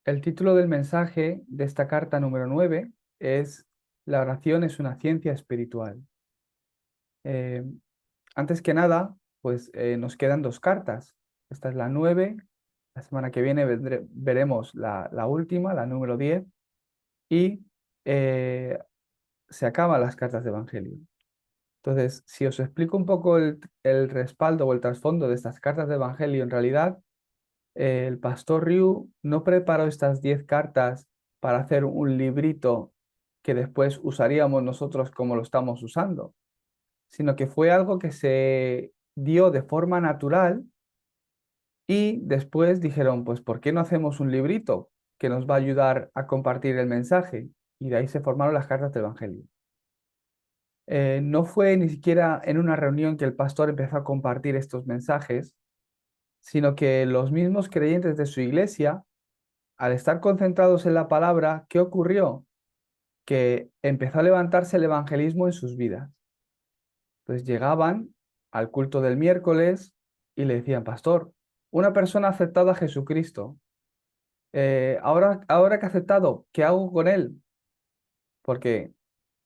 El título del mensaje de esta carta número 9 es La oración es una ciencia espiritual. Eh, Antes que nada, pues nos quedan dos cartas. Esta es la 9. La semana que viene veremos la última, la número 10. Y eh, se acaban las cartas de Evangelio. Entonces, si os explico un poco el respaldo o el trasfondo de estas cartas de Evangelio, en realidad el pastor Ryu no preparó estas 10 cartas para hacer un librito que después usaríamos nosotros como lo estamos usando, sino que fue algo que se dio de forma natural y después dijeron, pues, ¿por qué no hacemos un librito que nos va a ayudar a compartir el mensaje? Y de ahí se formaron las cartas del Evangelio. No fue ni siquiera en una reunión que el pastor empezó a compartir estos mensajes, sino que los mismos creyentes de su iglesia, al estar concentrados en la palabra, ¿qué ocurrió? Que empezó a levantarse el evangelismo en sus vidas. Pues llegaban al culto del miércoles y le decían, pastor, una persona ha aceptado a Jesucristo. Ahora que ha aceptado, ¿qué hago con él? Porque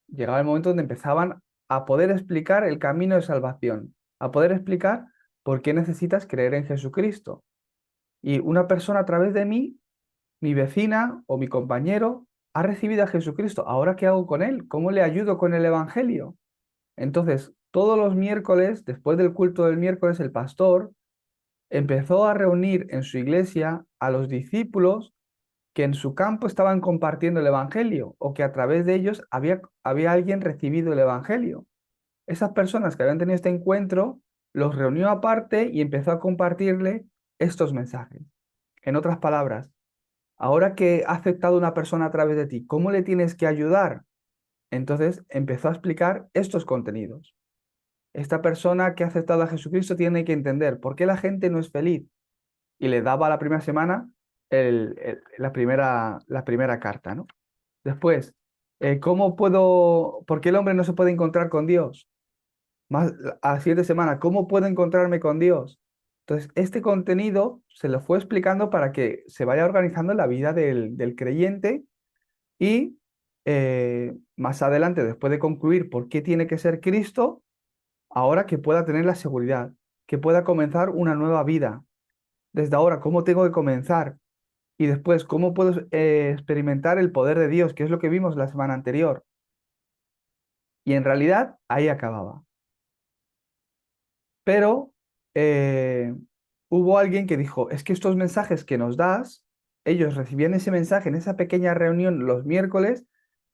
llegaba el momento donde empezaban a poder explicar el camino de salvación, a poder explicar por qué necesitas creer en Jesucristo. Y una persona a través de mí, mi vecina o mi compañero, ha recibido a Jesucristo. ¿Ahora qué hago con él? ¿Cómo le ayudo con el Evangelio? Entonces, todos los miércoles, después del culto del miércoles, el pastor empezó a reunir en su iglesia a los discípulos que en su campo estaban compartiendo el Evangelio o que a través de ellos había alguien recibido el Evangelio. Esas personas que habían tenido este encuentro los reunió aparte y empezó a compartirle estos mensajes. En otras palabras, ahora que ha aceptado una persona a través de ti, ¿cómo le tienes que ayudar? Entonces empezó a explicar estos contenidos. Esta persona que ha aceptado a Jesucristo tiene que entender por qué la gente no es feliz. Y le daba la primera semana la primera carta, ¿no? Después, ¿por qué el hombre no se puede encontrar con Dios? Más, a la siguiente semana, ¿cómo puedo encontrarme con Dios? Entonces, este contenido se lo fue explicando para que se vaya organizando la vida del creyente y más adelante, después de concluir por qué tiene que ser Cristo, ahora que pueda tener la seguridad, que pueda comenzar una nueva vida. Desde ahora, ¿cómo tengo que comenzar? Y después, ¿cómo puedo experimentar el poder de Dios? Que es lo que vimos la semana anterior. Y en realidad, ahí acababa. Pero eh, hubo alguien que dijo, es que estos mensajes que nos das, ellos recibían ese mensaje en esa pequeña reunión los miércoles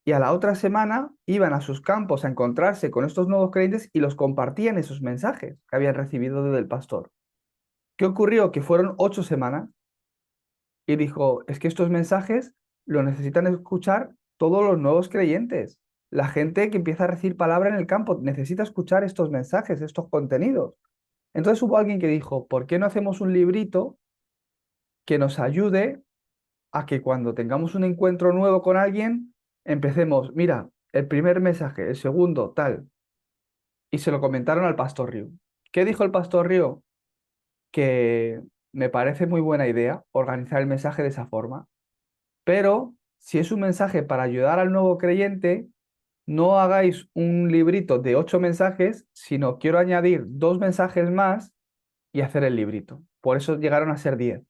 y a la otra semana iban a sus campos a encontrarse con estos nuevos creyentes y los compartían esos mensajes que habían recibido desde el pastor. ¿Qué ocurrió? Que fueron 8 semanas y dijo, es que estos mensajes lo necesitan escuchar todos los nuevos creyentes. La gente que empieza a recibir palabra en el campo necesita escuchar estos mensajes, estos contenidos. Entonces hubo alguien que dijo, ¿por qué no hacemos un librito que nos ayude a que cuando tengamos un encuentro nuevo con alguien, empecemos, mira, el primer mensaje, el segundo, tal? Y se lo comentaron al pastor Río. ¿Qué dijo el pastor Río? Que me parece muy buena idea organizar el mensaje de esa forma, pero si es un mensaje para ayudar al nuevo creyente, no hagáis un librito de 8 mensajes, sino quiero añadir 2 mensajes más y hacer el librito. Por eso llegaron a ser 10.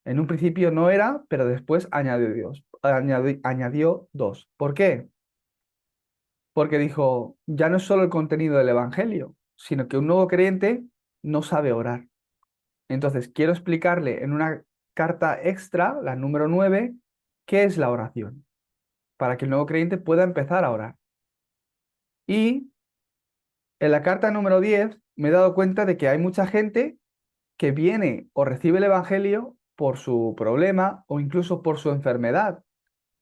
En un principio no era, pero después añadió 2. ¿Por qué? Porque dijo, ya no es solo el contenido del Evangelio, sino que un nuevo creyente no sabe orar. Entonces, quiero explicarle en una carta extra, la número 9, qué es la oración, para que el nuevo creyente pueda empezar a orar. Y en la carta número 10 me he dado cuenta de que hay mucha gente que viene o recibe el Evangelio por su problema o incluso por su enfermedad,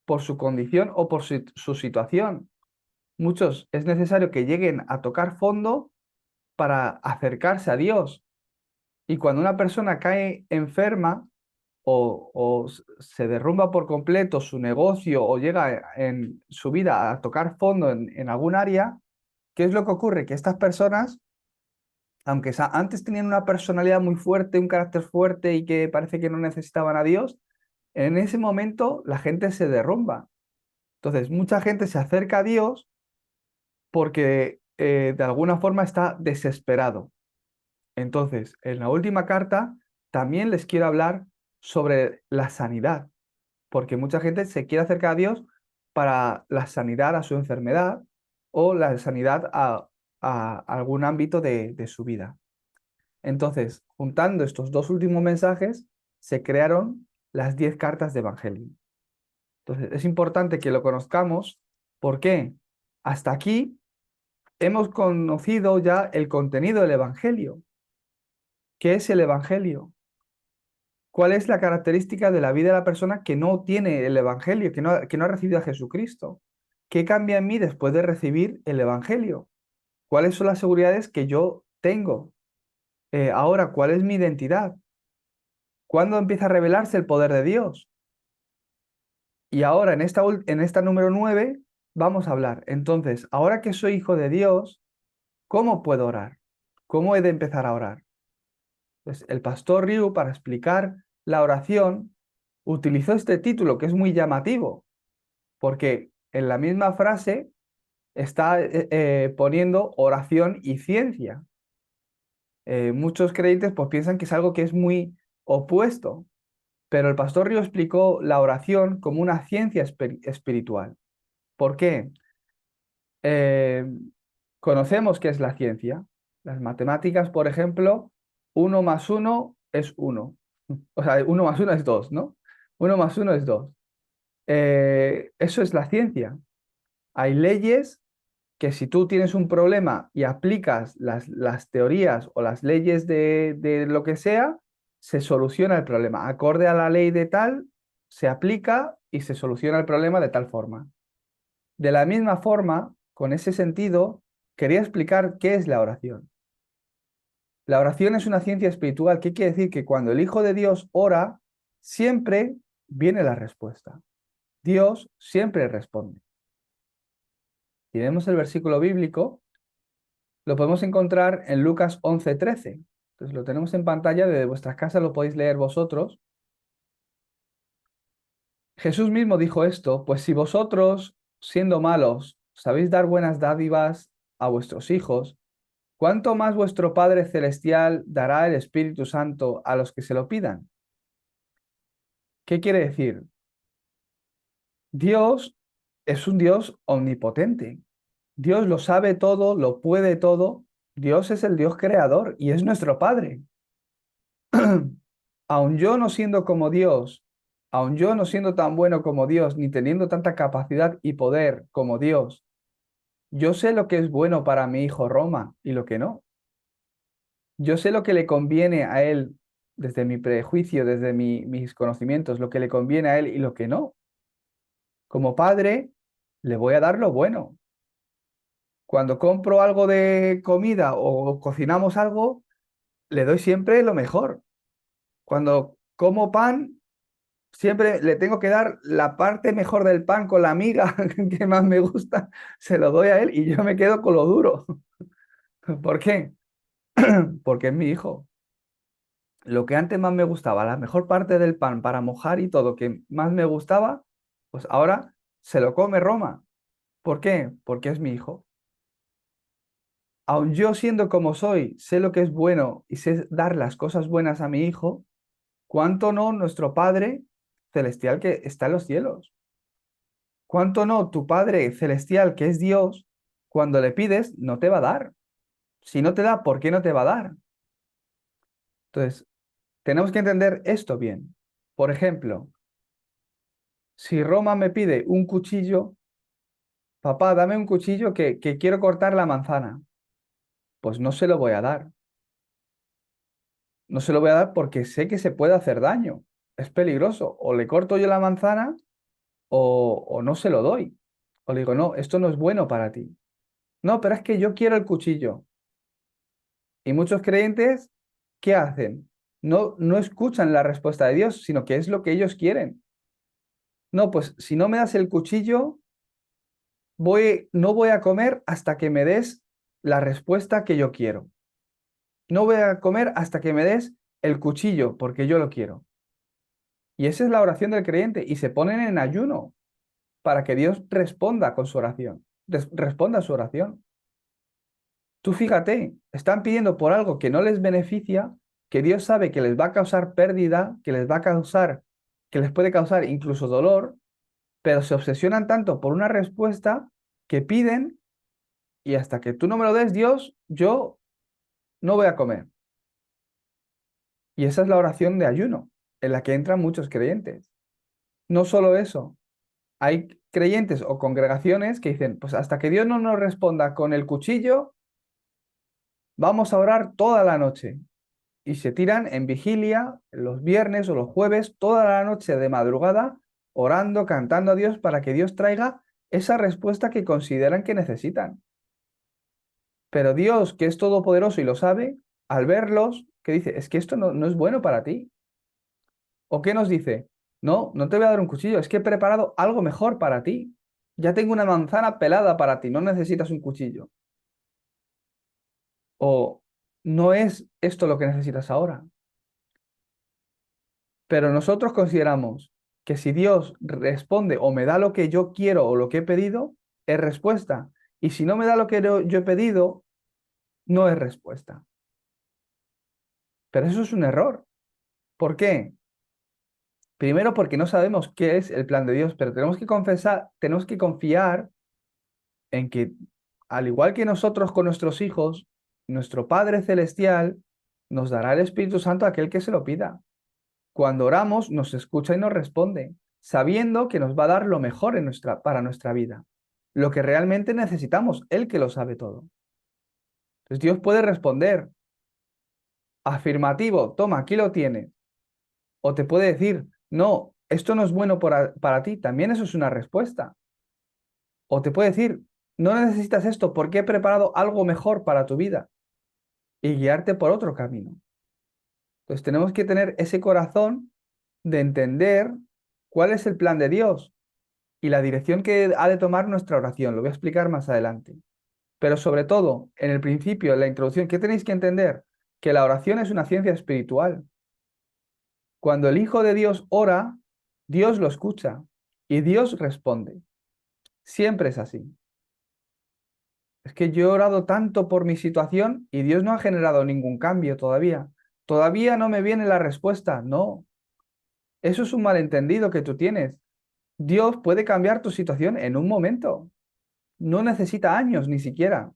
por su condición o por su situación. Muchos es necesario que lleguen a tocar fondo para acercarse a Dios. Y cuando una persona cae enferma o se derrumba por completo su negocio o llega en su vida a tocar fondo en algún área, ¿qué es lo que ocurre? Que estas personas, aunque antes tenían una personalidad muy fuerte, un carácter fuerte y que parece que no necesitaban a Dios, En ese momento la gente se derrumba. Entonces, mucha gente se acerca a Dios porque de alguna forma está desesperado. Entonces, en la última carta también les quiero hablar sobre la sanidad, porque mucha gente se quiere acercar a Dios para la sanidad a su enfermedad o la sanidad a algún ámbito de su vida. Entonces, juntando estos dos últimos mensajes, se crearon las 10 cartas de Evangelio. Entonces, es importante que lo conozcamos porque hasta aquí hemos conocido ya el contenido del Evangelio. ¿Qué es el Evangelio? ¿Cuál es la característica de la vida de la persona que no tiene el Evangelio, que no ha recibido a Jesucristo? ¿Qué cambia en mí después de recibir el Evangelio? ¿Cuáles son las seguridades que yo tengo? Ahora, ¿cuál es mi identidad? ¿Cuándo empieza a revelarse el poder de Dios? Y ahora, en esta número 9 vamos a hablar. Entonces, ahora que soy hijo de Dios, ¿cómo puedo orar? ¿Cómo he de empezar a orar? Pues el pastor Ryu, para explicar la oración, utilizó este título que es muy llamativo, porque en la misma frase está poniendo oración y ciencia. Muchos creyentes pues piensan que es algo que es muy opuesto, pero el pastor Ryu explicó la oración como una ciencia espiritual. ¿Por qué? Eh, Conocemos qué es la ciencia. Las matemáticas, por ejemplo, 1 más 1 es 1. O sea, 1 más 1 es 2, ¿no? 1 más 1 es 2. Eso es la ciencia. Hay leyes que si tú tienes un problema y aplicas las teorías o las leyes de lo que sea, se soluciona el problema. Acorde a la ley de tal, se aplica y se soluciona el problema de tal forma. De la misma forma, con ese sentido, quería explicar qué es la oración. La oración es una ciencia espiritual. ¿Qué quiere decir? Que cuando el Hijo de Dios ora, siempre viene la respuesta. Dios siempre responde. Si vemos el versículo bíblico, lo podemos encontrar en Lucas 11:13. Entonces lo tenemos en pantalla, desde vuestras casas lo podéis leer vosotros. Jesús mismo dijo esto: pues si vosotros, siendo malos, sabéis dar buenas dádivas a vuestros hijos, ¿cuánto más vuestro Padre Celestial dará el Espíritu Santo a los que se lo pidan? ¿Qué quiere decir? Dios es un Dios omnipotente. Dios lo sabe todo, lo puede todo. Dios es el Dios creador y es nuestro Padre. Aun yo no siendo como Dios, aun yo no siendo tan bueno como Dios, ni teniendo tanta capacidad y poder como Dios, yo sé lo que es bueno para mi hijo Roma y lo que no. Yo sé lo que le conviene a él desde mi prejuicio, desde mis conocimientos, lo que le conviene a él y lo que no. Como padre, le voy a dar lo bueno. Cuando compro algo de comida o cocinamos algo, le doy siempre lo mejor. Cuando como pan, siempre le tengo que dar la parte mejor del pan con la miga que más me gusta, se lo doy a él y yo me quedo con lo duro. ¿Por qué? Porque es mi hijo. Lo que antes más me gustaba, la mejor parte del pan para mojar y todo, que más me gustaba, pues ahora se lo come Roma. ¿Por qué? Porque es mi hijo. Aun yo siendo como soy, sé lo que es bueno y sé dar las cosas buenas a mi hijo, ¿cuánto no nuestro Padre celestial que está en los cielos? ¿Cuánto no tu Padre celestial que es Dios, cuando le pides, no te va a dar? Si no te da, ¿por qué no te va a dar? Entonces, tenemos que entender esto bien. Por ejemplo, si Roma me pide un cuchillo, papá, dame un cuchillo que quiero cortar la manzana, pues no se lo voy a dar. No se lo voy a dar porque sé que se puede hacer daño. Es peligroso. O le corto yo la manzana o no se lo doy. O le digo, no, esto no es bueno para ti. No, pero es que yo quiero el cuchillo. Y muchos creyentes, ¿qué hacen? No escuchan la respuesta de Dios, sino que es lo que ellos quieren. No, pues si no me das el cuchillo, no voy a comer hasta que me des la respuesta que yo quiero. No voy a comer hasta que me des el cuchillo, porque yo lo quiero. Y esa es la oración del creyente. Y se ponen en ayuno para que Dios responda con su oración. Responda a su oración. Tú fíjate, están pidiendo por algo que no les beneficia, que Dios sabe que les va a causar pérdida, que les va a causar, que les puede causar incluso dolor, pero se obsesionan tanto por una respuesta que piden y hasta que tú no me lo des, Dios, yo no voy a comer. Y esa es la oración de ayuno, en la que entran muchos creyentes. No solo eso, hay creyentes o congregaciones que dicen, pues hasta que Dios no nos responda con el cuchillo, vamos a orar toda la noche. Y se tiran en vigilia los viernes o los jueves, toda la noche de madrugada, orando, cantando a Dios para que Dios traiga esa respuesta que consideran que necesitan. Pero Dios, que es todopoderoso y lo sabe, al verlos, que dice, es que esto no es bueno para ti. ¿O qué nos dice? No, no te voy a dar un cuchillo, es que he preparado algo mejor para ti. Ya tengo una manzana pelada para ti, no necesitas un cuchillo. O no es esto lo que necesitas ahora. Pero nosotros consideramos que si Dios responde o me da lo que yo quiero o lo que he pedido, es respuesta. Y si no me da lo que yo he pedido, no es respuesta. Pero eso es un error. ¿Por qué? Primero porque no sabemos qué es el plan de Dios, pero tenemos que confesar, tenemos que confiar en que, al igual que nosotros con nuestros hijos, nuestro Padre Celestial nos dará el Espíritu Santo a aquel que se lo pida. Cuando oramos, nos escucha y nos responde, sabiendo que nos va a dar lo mejor para nuestra vida, lo que realmente necesitamos, Él que lo sabe todo. Entonces Dios puede responder, afirmativo, toma, aquí lo tienes. O te puede decir, no, esto no es bueno para ti, también eso es una respuesta. O te puede decir, no necesitas esto porque he preparado algo mejor para tu vida y guiarte por otro camino. Entonces tenemos que tener ese corazón de entender cuál es el plan de Dios y la dirección que ha de tomar nuestra oración. Lo voy a explicar más adelante. Pero sobre todo, en el principio, en la introducción, ¿qué tenéis que entender? Que la oración es una ciencia espiritual. Cuando el Hijo de Dios ora, Dios lo escucha y Dios responde. Siempre es así. Es que yo he orado tanto por mi situación y Dios no ha generado ningún cambio todavía. Todavía no me viene la respuesta. No, eso es un malentendido que tú tienes. Dios puede cambiar tu situación en un momento. No necesita años ni siquiera.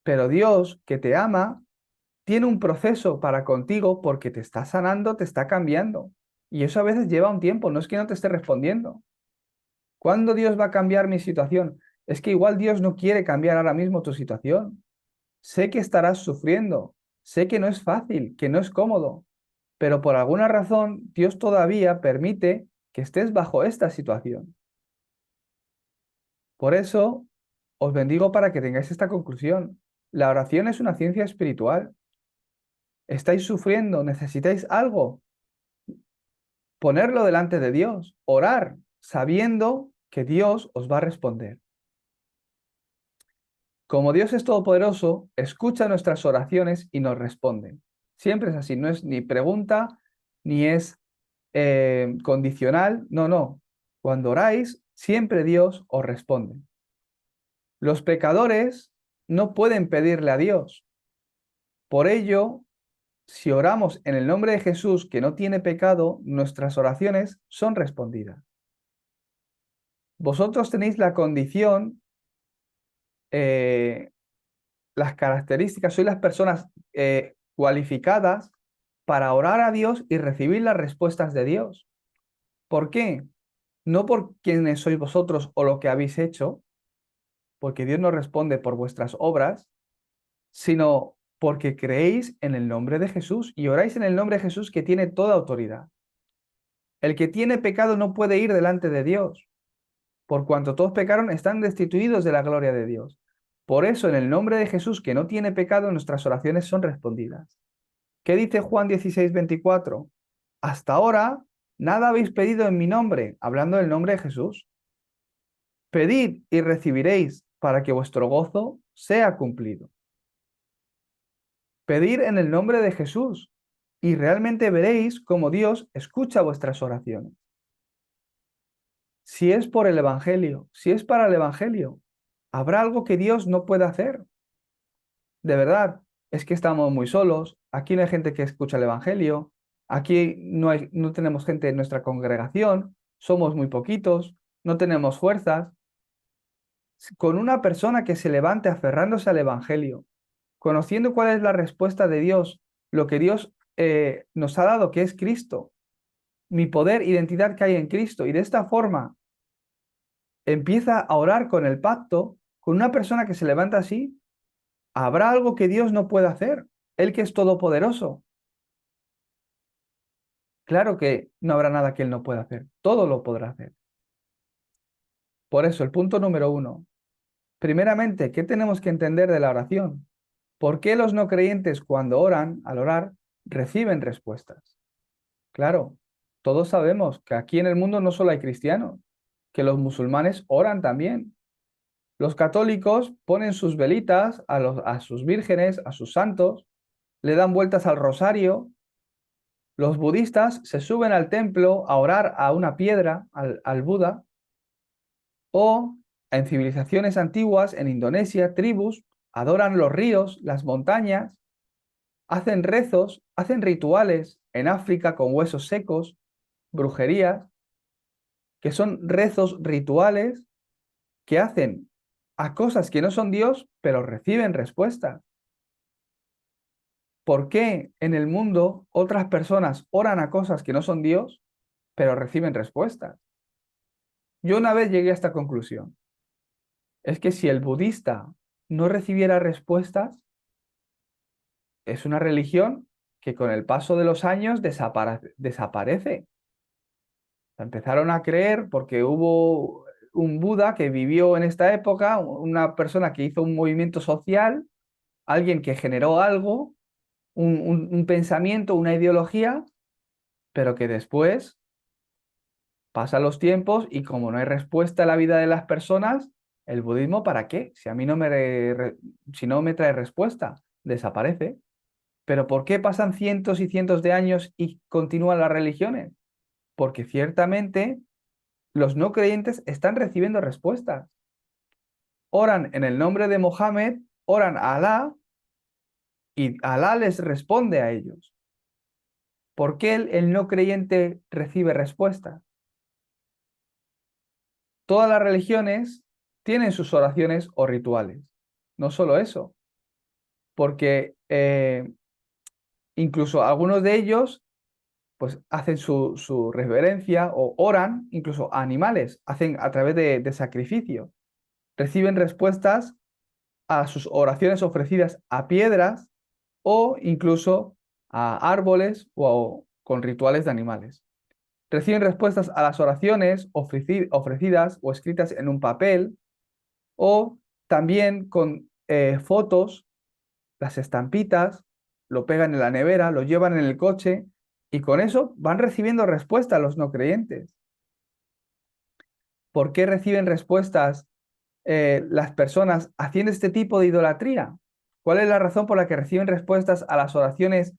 Pero Dios, que te ama, tiene un proceso para contigo porque te está sanando, te está cambiando. Y eso a veces lleva un tiempo, no es que no te esté respondiendo. ¿Cuándo Dios va a cambiar mi situación? Es que igual Dios no quiere cambiar ahora mismo tu situación. Sé que estarás sufriendo, sé que no es fácil, que no es cómodo, pero por alguna razón Dios todavía permite que estés bajo esta situación. Por eso os bendigo para que tengáis esta conclusión. La oración es una ciencia espiritual. ¿Estáis sufriendo? ¿Necesitáis algo? Ponerlo delante de Dios, orar, sabiendo que Dios os va a responder. Como Dios es todopoderoso, escucha nuestras oraciones y nos responde. Siempre es así, no es ni pregunta, ni es condicional, no. Cuando oráis, siempre Dios os responde. Los pecadores no pueden pedirle a Dios. Por ello, si oramos en el nombre de Jesús, que no tiene pecado, nuestras oraciones son respondidas. Vosotros tenéis la condición, las características, sois las personas cualificadas para orar a Dios y recibir las respuestas de Dios. ¿Por qué? No por quiénes sois vosotros o lo que habéis hecho, porque Dios no responde por vuestras obras, sino porque creéis en el nombre de Jesús y oráis en el nombre de Jesús que tiene toda autoridad. El que tiene pecado no puede ir delante de Dios. Por cuanto todos pecaron, están destituidos de la gloria de Dios. Por eso, en el nombre de Jesús, que no tiene pecado, nuestras oraciones son respondidas. ¿Qué dice Juan 16:24? Hasta ahora, nada habéis pedido en mi nombre, hablando del nombre de Jesús. Pedid y recibiréis para que vuestro gozo sea cumplido. Pedir en el nombre de Jesús. y realmente veréis cómo Dios escucha vuestras oraciones. Si es por el Evangelio, si es para el Evangelio, ¿habrá algo que Dios no pueda hacer? De verdad, es que estamos muy solos, aquí no hay gente que escucha el Evangelio, aquí no tenemos gente en nuestra congregación, somos muy poquitos, no tenemos fuerzas. Con una persona que se levante aferrándose al Evangelio, conociendo cuál es la respuesta de Dios, lo que Dios nos ha dado, que es Cristo, mi poder, identidad que hay en Cristo, y de esta forma empieza a orar con el pacto, con una persona que se levanta así, ¿habrá algo que Dios no pueda hacer? Él que es todopoderoso. Claro que no habrá nada que Él no pueda hacer, todo lo podrá hacer. Por eso, el punto número 1. Primeramente, ¿qué tenemos que entender de la oración? ¿Por qué los no creyentes cuando oran, al orar, reciben respuestas? Claro, todos sabemos que aquí en el mundo no solo hay cristianos, que los musulmanes oran también. Los católicos ponen sus velitas a sus vírgenes, a sus santos, le dan vueltas al rosario. Los budistas se suben al templo a orar a una piedra, al Buda, o en civilizaciones antiguas, en Indonesia, tribus adoran los ríos, las montañas, hacen rezos, hacen rituales en África con huesos secos, brujerías, que son rezos rituales que hacen a cosas que no son Dios, pero reciben respuesta. ¿Por qué en el mundo otras personas oran a cosas que no son Dios, pero reciben respuestas? Yo una vez llegué a esta conclusión. Es que si el budista no recibiera respuestas, es una religión que con el paso de los años desaparece. Empezaron a creer porque hubo un Buda que vivió en esta época, una persona que hizo un movimiento social, alguien que generó algo, un pensamiento, una ideología, pero que después pasan los tiempos y como no hay respuesta a la vida de las personas, el budismo, ¿para qué? Si a mí si no me trae respuesta, desaparece. Pero ¿por qué pasan cientos y cientos de años y continúan las religiones? Porque ciertamente los no creyentes están recibiendo respuestas. Oran en el nombre de Mohammed, oran a Alá y Alá les responde a ellos. ¿Por qué el no creyente recibe respuestas? Todas las religiones tienen sus oraciones o rituales. No solo eso, porque incluso algunos de ellos pues hacen su reverencia o oran incluso a animales, hacen a través de sacrificio. Reciben respuestas a sus oraciones ofrecidas a piedras o incluso a árboles o con rituales de animales. Reciben respuestas a las oraciones ofrecidas o escritas en un papel o también con fotos, las estampitas, lo pegan en la nevera, lo llevan en el coche y con eso van recibiendo respuestas los no creyentes. ¿Por qué reciben respuestas las personas haciendo este tipo de idolatría? ¿Cuál es la razón por la que reciben respuestas a las oraciones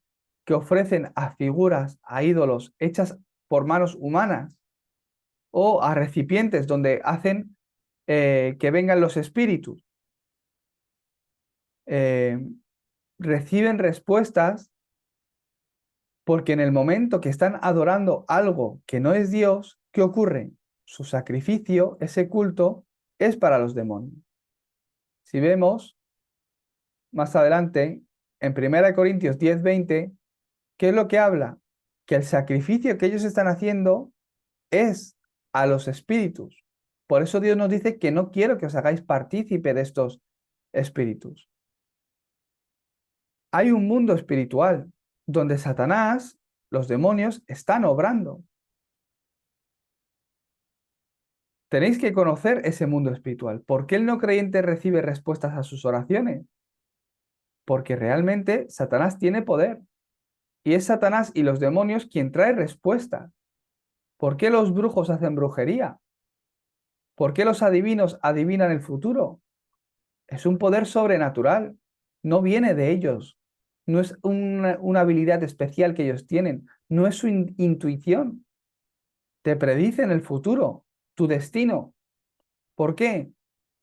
que ofrecen a figuras, a ídolos hechas por manos humanas o a recipientes donde hacen que vengan los espíritus? Eh, Reciben respuestas porque en el momento que están adorando algo que no es Dios, ¿qué ocurre? Su sacrificio, ese culto, es para los demonios. Si vemos más adelante, en 1 Corintios 10:20, ¿qué es lo que habla? Que el sacrificio que ellos están haciendo es a los espíritus. Por eso Dios nos dice que no quiero que os hagáis partícipe de estos espíritus. Hay un mundo espiritual donde Satanás, los demonios, están obrando. Tenéis que conocer ese mundo espiritual. ¿Por qué el no creyente recibe respuestas a sus oraciones? Porque realmente Satanás tiene poder. Y es Satanás y los demonios quien trae respuestas. ¿Por qué los brujos hacen brujería? ¿Por qué los adivinos adivinan el futuro? Es un poder sobrenatural. No viene de ellos. no es una habilidad especial que ellos tienen, no es su intuición. Te predicen el futuro, tu destino. ¿Por qué?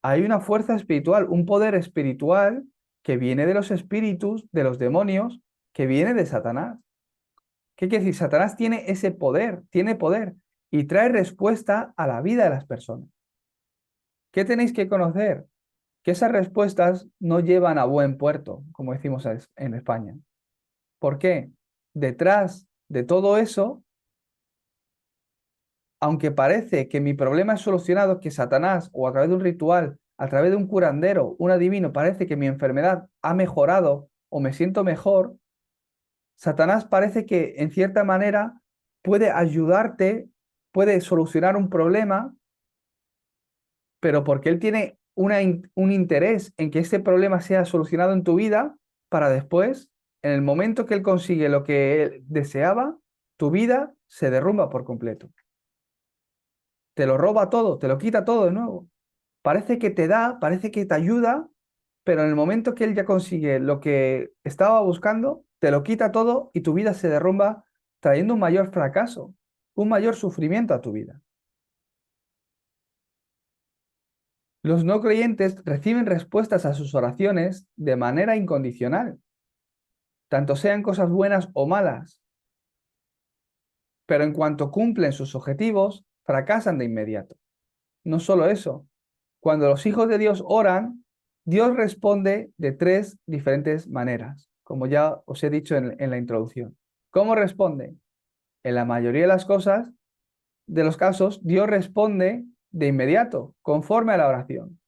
Hay una fuerza espiritual, un poder espiritual que viene de los espíritus, de los demonios, que viene de Satanás. ¿Qué quiere decir? Satanás tiene ese poder, tiene poder y trae respuesta a la vida de las personas. ¿Qué tenéis que conocer? Que esas respuestas no llevan a buen puerto, como decimos en España. ¿Por qué? Detrás de todo eso, aunque parece que mi problema es solucionado, que Satanás o a través de un ritual, a través de un curandero, un adivino, parece que mi enfermedad ha mejorado o me siento mejor, Satanás parece que en cierta manera puede ayudarte, puede solucionar un problema, pero porque él tiene un interés en que ese problema sea solucionado en tu vida, para después, en el momento que él consigue lo que él deseaba, tu vida se derrumba por completo. Te lo roba todo, te lo quita todo de nuevo. Parece que te da, parece que te ayuda, pero en el momento que él ya consigue lo que estaba buscando, te lo quita todo y tu vida se derrumba trayendo un mayor fracaso, un mayor sufrimiento a tu vida. Los no creyentes reciben respuestas a sus oraciones de manera incondicional, tanto sean cosas buenas o malas, pero en cuanto cumplen sus objetivos, fracasan de inmediato. No solo eso, cuando los hijos de Dios oran, Dios responde de tres diferentes maneras, como ya os he dicho en la introducción. ¿Cómo responde? En la mayoría de las cosas, de los casos, Dios responde de inmediato, conforme a la oración.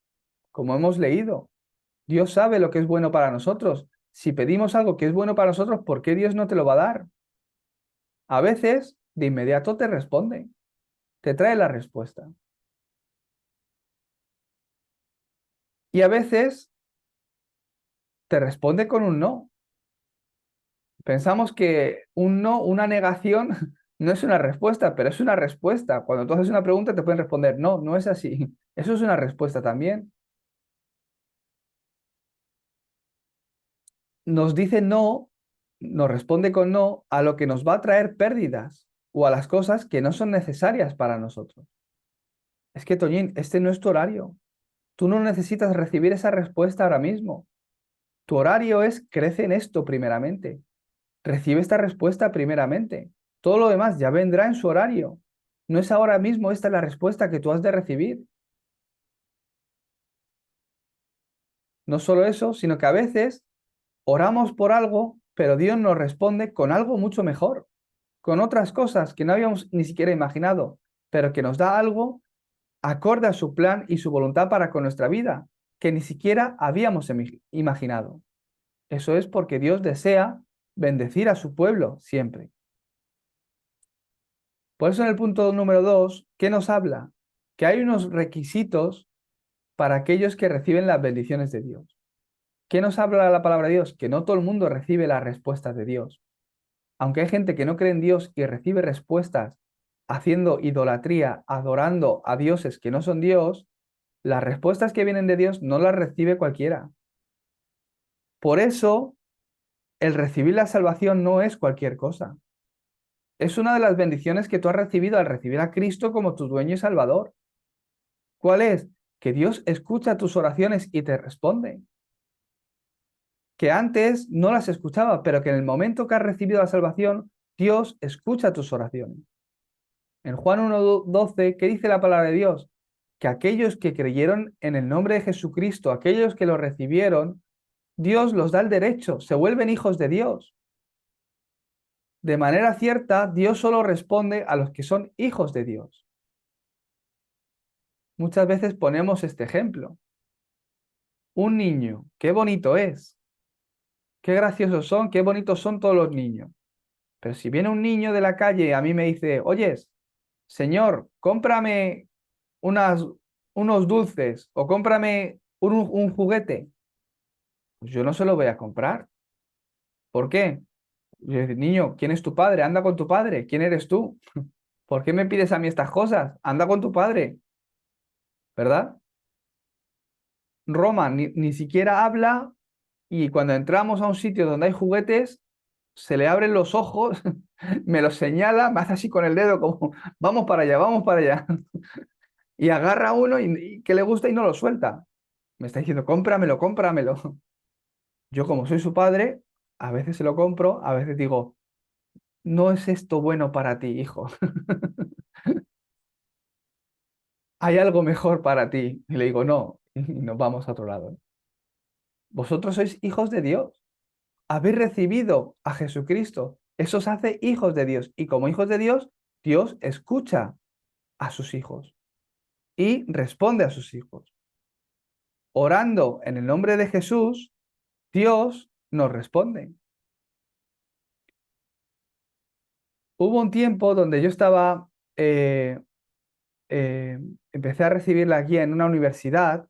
Como hemos leído, Dios sabe lo que es bueno para nosotros. Si pedimos algo que es bueno para nosotros, ¿por qué Dios no te lo va a dar? A veces, de inmediato te responde, te trae la respuesta. Y a veces te responde con un no. Pensamos que un no, una negación, no es una respuesta, pero es una respuesta. Cuando tú haces una pregunta te pueden responder, no, no es así. Eso es una respuesta también. Nos dice no, nos responde con no a lo que nos va a traer pérdidas o a las cosas que no son necesarias para nosotros. Es que, Toñín, este no es tu horario. Tú no necesitas recibir esa respuesta ahora mismo. Tu horario es crece en esto primeramente. Recibe esta respuesta primeramente. Todo lo demás ya vendrá en su horario. No es ahora mismo esta la respuesta que tú has de recibir. No solo eso, sino que a veces oramos por algo, pero Dios nos responde con algo mucho mejor, con otras cosas que no habíamos ni siquiera imaginado, pero que nos da algo acorde a su plan y su voluntad para con nuestra vida, que ni siquiera habíamos imaginado. Eso es porque Dios desea bendecir a su pueblo siempre. Por eso en el punto número 2, ¿qué nos habla? Que hay unos requisitos para aquellos que reciben las bendiciones de Dios. ¿Qué nos habla la palabra de Dios? Que no todo el mundo recibe las respuestas de Dios. Aunque hay gente que no cree en Dios y recibe respuestas haciendo idolatría, adorando a dioses que no son Dios, las respuestas que vienen de Dios no las recibe cualquiera. Por eso, el recibir la salvación no es cualquier cosa. Es una de las bendiciones que tú has recibido al recibir a Cristo como tu dueño y salvador. ¿Cuál es? Que Dios escucha tus oraciones y te responde. Que antes no las escuchaba, pero que en el momento que has recibido la salvación, Dios escucha tus oraciones. En Juan 1:12, ¿qué dice la palabra de Dios? Que aquellos que creyeron en el nombre de Jesucristo, aquellos que lo recibieron, Dios los da el derecho, se vuelven hijos de Dios. De manera cierta, Dios solo responde a los que son hijos de Dios. Muchas veces ponemos este ejemplo. Un niño, qué bonito es, qué graciosos son, qué bonitos son todos los niños. Pero si viene un niño de la calle y a mí me dice, oyes, señor, cómprame unos dulces o cómprame un juguete, pues yo no se lo voy a comprar. ¿Por qué? Yo digo, niño, ¿quién es tu padre? Anda con tu padre. ¿Quién eres tú? ¿Por qué me pides a mí estas cosas? Anda con tu padre, ¿verdad? Roma ni siquiera habla y cuando entramos a un sitio donde hay juguetes, se le abren los ojos, me los señala, me hace así con el dedo como, vamos para allá, vamos para allá. Y agarra uno y que le gusta y no lo suelta. Me está diciendo, cómpramelo, cómpramelo. Yo como soy su padre, a veces se lo compro, a veces digo, no es esto bueno para ti, hijo. Hay algo mejor para ti. Y le digo, no, y nos vamos a otro lado. Vosotros sois hijos de Dios. Habéis recibido a Jesucristo. Eso os hace hijos de Dios. Y como hijos de Dios, Dios escucha a sus hijos y responde a sus hijos. Orando en el nombre de Jesús, Dios nos responde. Hubo un tiempo donde yo estaba, empecé a recibir la guía en una universidad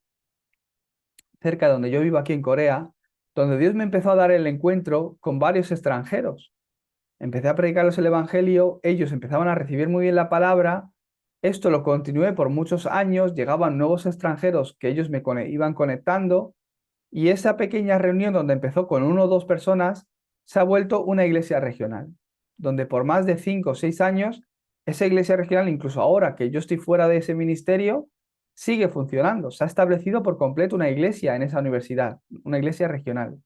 cerca de donde yo vivo aquí en Corea, donde Dios me empezó a dar el encuentro con varios extranjeros. Empecé a predicarles el Evangelio, ellos empezaban a recibir muy bien la palabra, esto lo continué por muchos años, llegaban nuevos extranjeros que ellos iban conectando, y esa pequeña reunión donde empezó con 1 o 2 personas se ha vuelto una iglesia regional, donde por más de 5 o 6 años, esa iglesia regional, incluso ahora que yo estoy fuera de ese ministerio, sigue funcionando. Se ha establecido por completo una iglesia en esa universidad, una iglesia regional,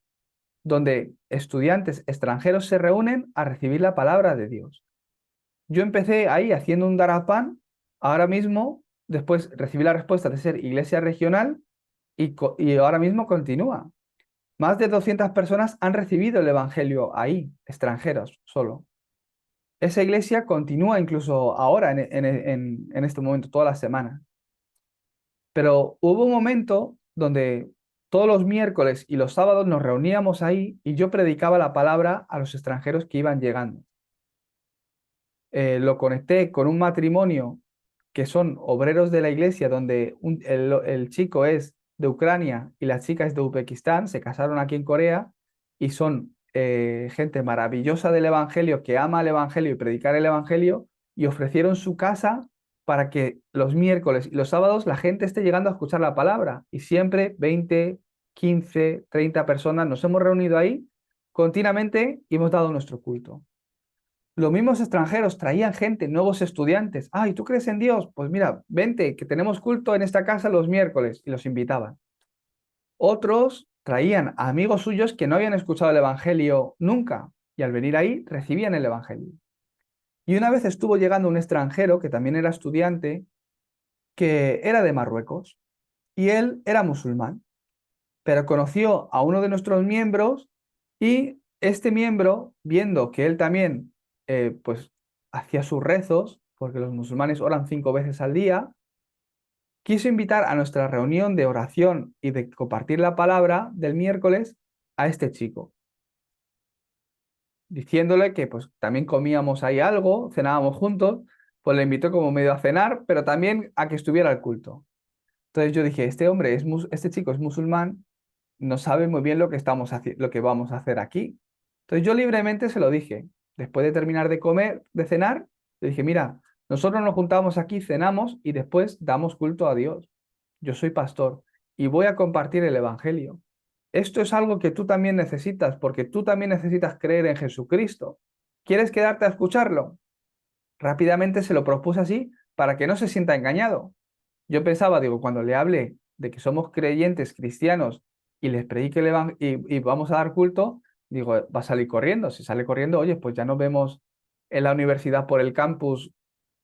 donde estudiantes extranjeros se reúnen a recibir la palabra de Dios. Yo empecé ahí haciendo un darapán, ahora mismo, después recibí la respuesta de ser iglesia regional y ahora mismo continúa. Más de 200 personas han recibido el Evangelio ahí, extranjeros solo. Esa iglesia continúa incluso ahora, en este momento, todas las semanas. Pero hubo un momento donde todos los miércoles y los sábados nos reuníamos ahí y yo predicaba la palabra a los extranjeros que iban llegando. Lo conecté con un matrimonio que son obreros de la iglesia, donde el chico es de Ucrania y la chica es de Uzbekistán, se casaron aquí en Corea y son gente maravillosa del Evangelio, que ama el Evangelio y predicar el Evangelio, y ofrecieron su casa para que los miércoles y los sábados la gente esté llegando a escuchar la palabra. Y siempre 20, 15, 30 personas nos hemos reunido ahí continuamente y hemos dado nuestro culto. Los mismos extranjeros traían gente, nuevos estudiantes. Ay, ¿tú crees en Dios? Pues mira, vente, que tenemos culto en esta casa los miércoles, y los invitaban. Otros traían a amigos suyos que no habían escuchado el Evangelio nunca, y al venir ahí recibían el Evangelio. Y una vez estuvo llegando un extranjero que también era estudiante, que era de Marruecos, y él era musulmán, pero conoció a uno de nuestros miembros y este miembro, viendo que él también pues hacía sus rezos, porque los musulmanes oran 5 veces al día, quiso invitar a nuestra reunión de oración y de compartir la palabra del miércoles a este chico, diciéndole que pues también comíamos ahí algo, cenábamos juntos, pues le invitó como medio a cenar, pero también a que estuviera al culto. Entonces yo dije, este hombre este chico es musulmán, no sabe muy bien lo que vamos a hacer aquí. Entonces yo libremente se lo dije. Después de terminar de comer, de cenar, le dije, mira, nosotros nos juntamos aquí, cenamos y después damos culto a Dios. Yo soy pastor y voy a compartir el Evangelio. Esto es algo que tú también necesitas, porque tú también necesitas creer en Jesucristo. ¿Quieres quedarte a escucharlo? Rápidamente se lo propuse así para que no se sienta engañado. Yo pensaba, digo, cuando le hable de que somos creyentes cristianos y les predique el evangelio y vamos a dar culto, digo, va a salir corriendo. Si sale corriendo, oye, pues ya nos vemos en la universidad por el campus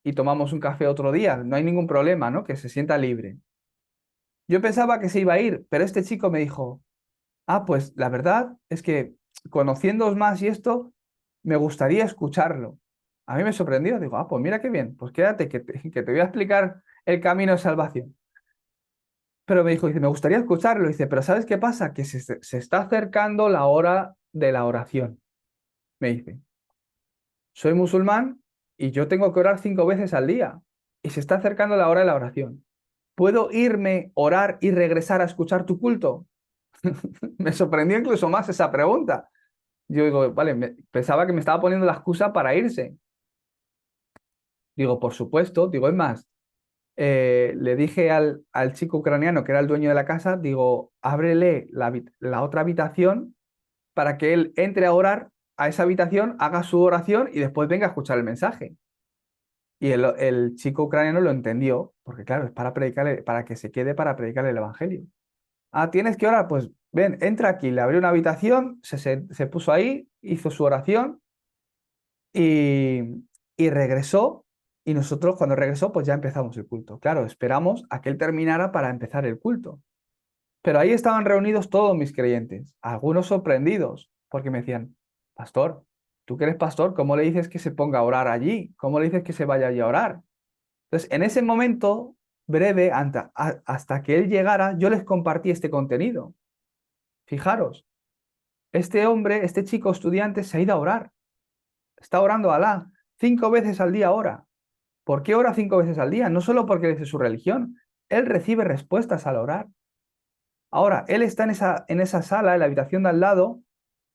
y tomamos un café otro día. No hay ningún problema, ¿no? Que se sienta libre. Yo pensaba que se iba a ir, pero este chico me dijo, ah, pues la verdad es que conociéndoos más y esto, me gustaría escucharlo. A mí me sorprendió, digo, ah, pues mira qué bien, pues quédate, que te voy a explicar el camino de salvación. Pero me dijo, dice, me gustaría escucharlo. Dice, pero ¿sabes qué pasa? Que se está acercando la hora de la oración. Me dice, soy musulmán y yo tengo que orar 5 veces al día. Y se está acercando la hora de la oración. ¿Puedo irme, orar y regresar a escuchar tu culto? Me sorprendió incluso más esa pregunta. Yo digo, vale, pensaba que me estaba poniendo la excusa para irse. Digo, por supuesto, digo, es más, le dije al chico ucraniano, que era el dueño de la casa, digo, ábrele la otra habitación para que él entre a orar a esa habitación, haga su oración y después venga a escuchar el mensaje. Y el chico ucraniano lo entendió, porque claro, es para predicarle, para que se quede para predicarle el evangelio. Ah, ¿tienes que orar? Pues ven, entra aquí. Le abrió una habitación, se puso ahí, hizo su oración y, y regresó. Y nosotros cuando regresó, pues ya empezamos el culto. Claro, esperamos a que él terminara para empezar el culto. Pero ahí estaban reunidos todos mis creyentes, algunos sorprendidos, porque me decían, pastor, tú que eres pastor, ¿cómo le dices que se ponga a orar allí? ¿Cómo le dices que se vaya allí a orar? Entonces, en ese momento breve, hasta que él llegara, yo les compartí este contenido. Fijaros, este hombre, este chico estudiante se ha ido a orar. Está orando a Alá 5 veces al día ora. ¿Por qué ora 5 veces al día? No solo porque dice su religión, él recibe respuestas al orar. Ahora, él está en esa sala, en la habitación de al lado,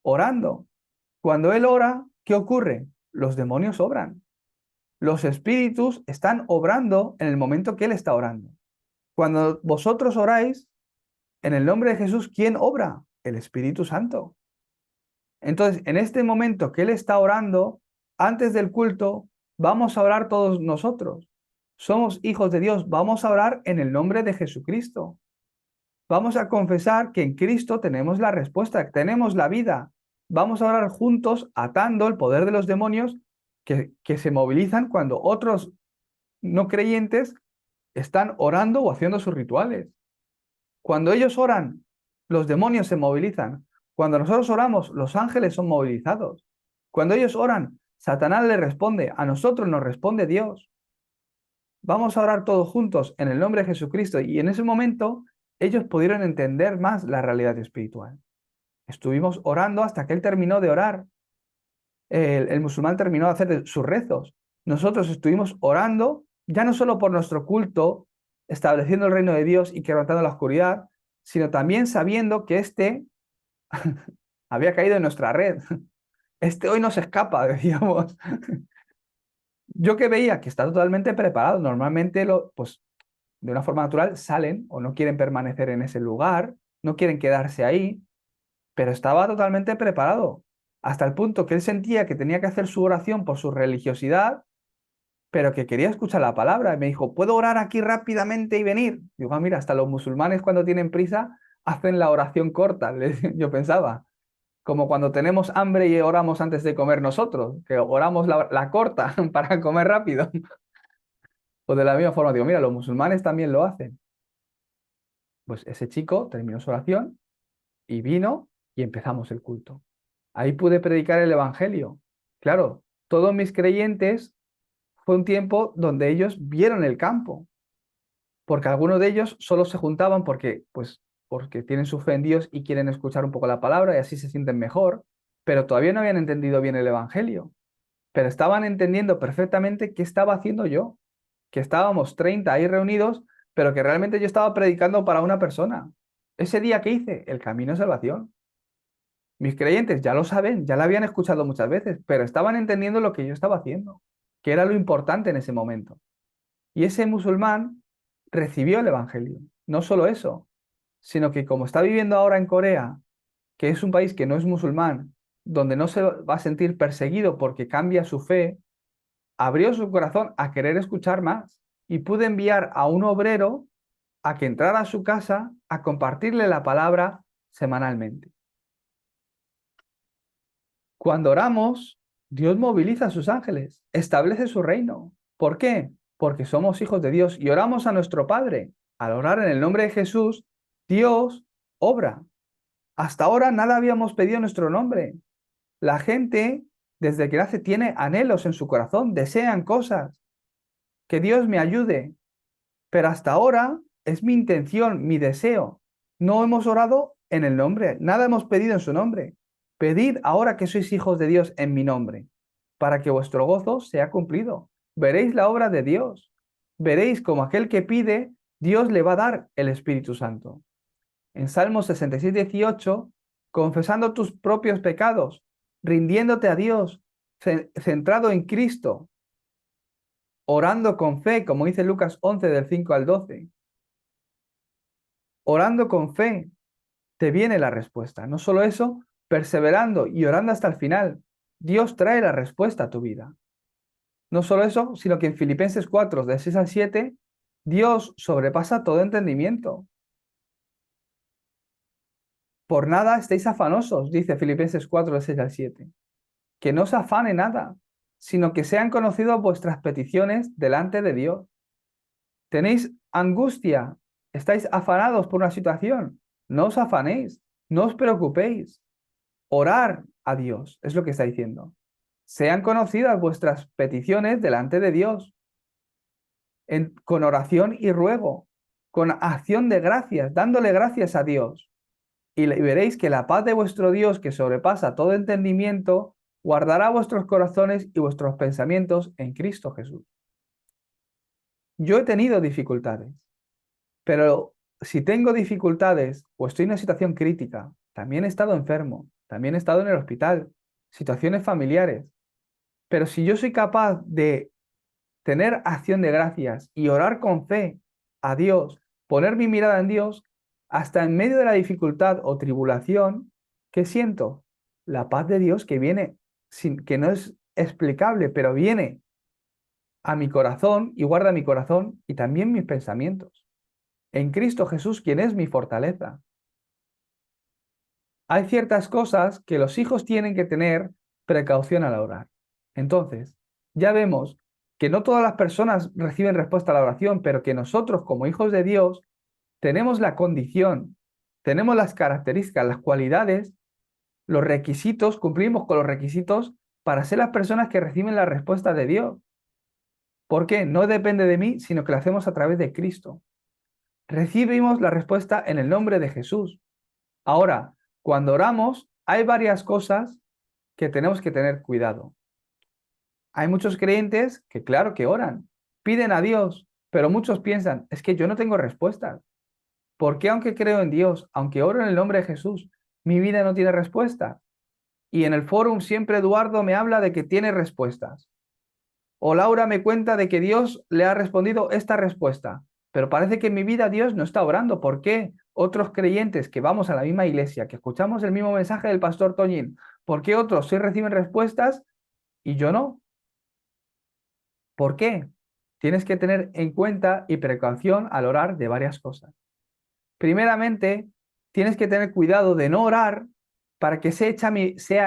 orando. Cuando él ora, ¿qué ocurre? Los demonios obran. Los espíritus están obrando en el momento que él está orando. Cuando vosotros oráis, en el nombre de Jesús, ¿quién obra? El Espíritu Santo. Entonces, en este momento que él está orando, antes del culto, vamos a orar todos nosotros. Somos hijos de Dios, vamos a orar en el nombre de Jesucristo. Vamos a confesar que en Cristo tenemos la respuesta, tenemos la vida. Vamos a orar juntos atando el poder de los demonios que se movilizan cuando otros no creyentes están orando o haciendo sus rituales. Cuando ellos oran, los demonios se movilizan. Cuando nosotros oramos, los ángeles son movilizados. Cuando ellos oran, Satanás le responde, a nosotros nos responde Dios. Vamos a orar todos juntos en el nombre de Jesucristo. Y en ese momento ellos pudieron entender más la realidad espiritual. Estuvimos orando hasta que él terminó de orar. El musulmán terminó de hacer sus rezos. Nosotros estuvimos orando, ya no solo por nuestro culto, estableciendo el reino de Dios y quebrantando la oscuridad, sino también sabiendo que había caído en nuestra red. Hoy no se escapa, decíamos. Yo que veía que está totalmente preparado, normalmente pues de una forma natural salen o no quieren permanecer en ese lugar, no quieren quedarse ahí, pero estaba totalmente preparado, hasta el punto que él sentía que tenía que hacer su oración por su religiosidad, pero que quería escuchar la palabra. Y me dijo, ¿puedo orar aquí rápidamente y venir? Digo, mira, hasta los musulmanes cuando tienen prisa hacen la oración corta, yo pensaba. Como cuando tenemos hambre y oramos antes de comer nosotros, que oramos la corta para comer rápido. Pues de la misma forma, digo, mira, los musulmanes también lo hacen. Pues ese chico terminó su oración y vino y empezamos el culto. Ahí pude predicar el evangelio. Claro, todos mis creyentes fue un tiempo donde ellos vieron el campo, porque algunos de ellos solo se juntaban porque tienen su fe en Dios y quieren escuchar un poco la palabra y así se sienten mejor, pero todavía no habían entendido bien el evangelio, pero estaban entendiendo perfectamente qué estaba haciendo yo, que estábamos 30 ahí reunidos, pero que realmente yo estaba predicando para una persona. Ese día que hice, el camino de salvación. Mis creyentes ya lo saben, ya lo habían escuchado muchas veces, pero estaban entendiendo lo que yo estaba haciendo, que era lo importante en ese momento. Y ese musulmán recibió el Evangelio. No solo eso, sino que como está viviendo ahora en Corea, que es un país que no es musulmán, donde no se va a sentir perseguido porque cambia su fe, abrió su corazón a querer escuchar más y pude enviar a un obrero a que entrara a su casa a compartirle la palabra semanalmente. Cuando oramos, Dios moviliza a sus ángeles, establece su reino. ¿Por qué? Porque somos hijos de Dios y oramos a nuestro Padre. Al orar en el nombre de Jesús, Dios obra. Hasta ahora nada habíamos pedido en nuestro nombre. La gente, desde que nace, tiene anhelos en su corazón, desean cosas. Que Dios me ayude. Pero hasta ahora es mi intención, mi deseo. No hemos orado en el nombre, nada hemos pedido en su nombre. Pedid ahora que sois hijos de Dios en mi nombre, para que vuestro gozo sea cumplido. Veréis la obra de Dios. Veréis como aquel que pide, Dios le va a dar el Espíritu Santo. En Salmo 66:18, confesando tus propios pecados, rindiéndote a Dios, centrado en Cristo, orando con fe, como dice Lucas 11 del 5 al 12. Orando con fe, te viene la respuesta. No solo eso, perseverando y orando hasta el final, Dios trae la respuesta a tu vida. No solo eso, sino que en Filipenses 4, de 6 al 7, Dios sobrepasa todo entendimiento. Por nada estéis afanosos, dice Filipenses 4, de 6 al 7. Que no os afane nada, sino que sean conocidas vuestras peticiones delante de Dios. ¿Tenéis angustia? ¿Estáis afanados por una situación? No os afanéis, no os preocupéis. Orar a Dios, es lo que está diciendo. Sean conocidas vuestras peticiones delante de Dios, con oración y ruego, con acción de gracias, dándole gracias a Dios. Y veréis que la paz de vuestro Dios, que sobrepasa todo entendimiento, guardará vuestros corazones y vuestros pensamientos en Cristo Jesús. Yo he tenido dificultades, pero si tengo dificultades o estoy en una situación crítica, también he estado enfermo, también he estado en el hospital, situaciones familiares, pero si yo soy capaz de tener acción de gracias y orar con fe a Dios, poner mi mirada en Dios, hasta en medio de la dificultad o tribulación, ¿qué siento? La paz de Dios que viene, que no es explicable, pero viene a mi corazón y guarda mi corazón y también mis pensamientos. En Cristo Jesús, quien es mi fortaleza. Hay ciertas cosas que los hijos tienen que tener precaución al orar. Entonces, ya vemos que no todas las personas reciben respuesta a la oración, pero que nosotros como hijos de Dios tenemos la condición, tenemos las características, las cualidades, los requisitos, cumplimos con los requisitos para ser las personas que reciben la respuesta de Dios. ¿Por qué? No depende de mí, sino que lo hacemos a través de Cristo. Recibimos la respuesta en el nombre de Jesús. Ahora, cuando oramos, hay varias cosas que tenemos que tener cuidado. Hay muchos creyentes que, claro, que oran, piden a Dios, pero muchos piensan, es que yo no tengo respuestas. ¿Por qué aunque creo en Dios, aunque oro en el nombre de Jesús, mi vida no tiene respuesta? Y en el fórum siempre Eduardo me habla de que tiene respuestas. O Laura me cuenta de que Dios le ha respondido esta respuesta. Pero parece que en mi vida Dios no está obrando. ¿Por qué otros creyentes que vamos a la misma iglesia, que escuchamos el mismo mensaje del pastor Toñín, por qué otros sí reciben respuestas y yo no? ¿Por qué? Tienes que tener en cuenta y precaución al orar de varias cosas. Primeramente, tienes que tener cuidado de no orar para que sea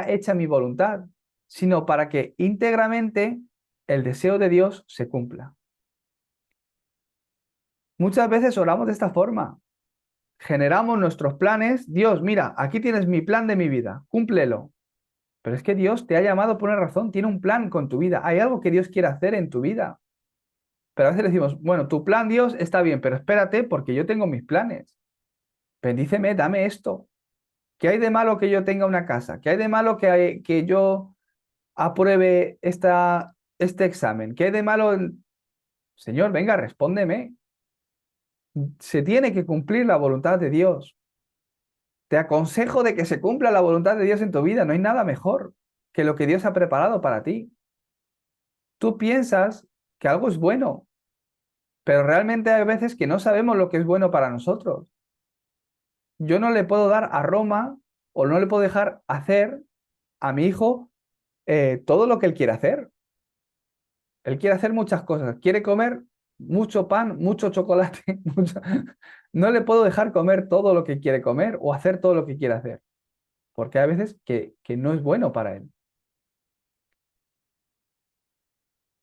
hecha mi voluntad, sino para que íntegramente el deseo de Dios se cumpla. Muchas veces oramos de esta forma. Generamos nuestros planes. Dios, mira, aquí tienes mi plan de mi vida, cúmplelo. Pero es que Dios te ha llamado por una razón, tiene un plan con tu vida. Hay algo que Dios quiere hacer en tu vida. Pero a veces decimos, bueno, tu plan, Dios, está bien, pero espérate porque yo tengo mis planes. Bendíceme, dame esto. ¿Qué hay de malo que yo tenga una casa? ¿Qué hay de malo que yo apruebe este examen? ¿Qué hay de malo? Señor, venga, respóndeme. Se tiene que cumplir la voluntad de Dios. Te aconsejo de que se cumpla la voluntad de Dios en tu vida. No hay nada mejor que lo que Dios ha preparado para ti. Tú piensas que algo es bueno, pero realmente hay veces que no sabemos lo que es bueno para nosotros. Yo no le puedo dar a Roma o no le puedo dejar hacer a mi hijo todo lo que él quiere hacer. Él quiere hacer muchas cosas. Quiere comer mucho pan, mucho chocolate. No le puedo dejar comer todo lo que quiere comer o hacer todo lo que quiere hacer, porque hay veces que no es bueno para él.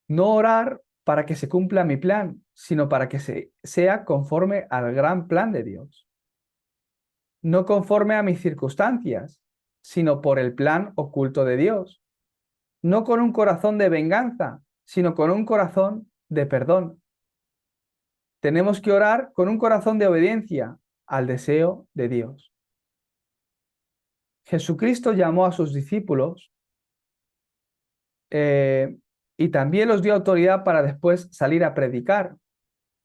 No orar para que se cumpla mi plan, sino para que sea conforme al gran plan de Dios. No conforme a mis circunstancias, sino por el plan oculto de Dios. No con un corazón de venganza, sino con un corazón de perdón. Tenemos que orar con un corazón de obediencia al deseo de Dios. Jesucristo llamó a sus discípulos y también los dio autoridad para después salir a predicar,